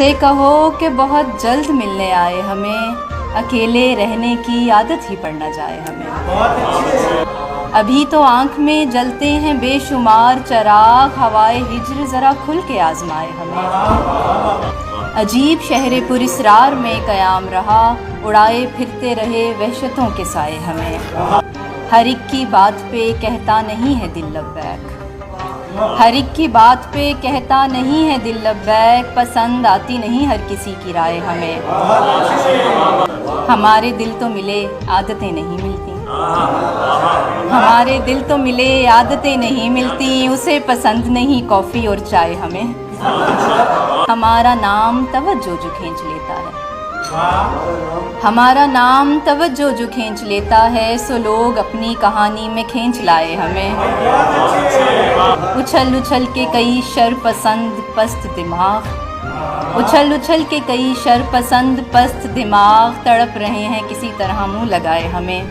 उसे कहो कि बहुत जल्द मिलने आए हमें, अकेले रहने की आदत ही पड़ न जाए हमें। अभी तो आँख में जलते हैं बेशुमार चराग, हवाए हिज्र ज़रा खुल के आजमाए हमें। अजीब शहरे पुरिसरार में क़याम रहा, उड़ाए फिरते रहे वहशतों के साए हमें। हर एक की बात पे कहता नहीं है दिल लब्बैक, हर एक की बात पे कहता नहीं है दिल लब्बैक, पसंद आती नहीं हर किसी की राय हमें। हमारे दिल तो मिले आदतें नहीं मिलती, हमारे दिल तो मिले आदतें नहीं मिलती, उसे पसंद नहीं कॉफ़ी और चाय हमें। हमारा नाम तवज्जो जो खींच लेता है, हमारा नाम तवज्जो जो खींच लेता है, सो लोग अपनी कहानी में खींच लाए हमें। उछल उछल के कई शरपसंद पस्त दिमाग, उछल उछल के कई शरपसंद पस्त दिमाग, तड़प रहे हैं किसी तरह मुँह लगाए हमें।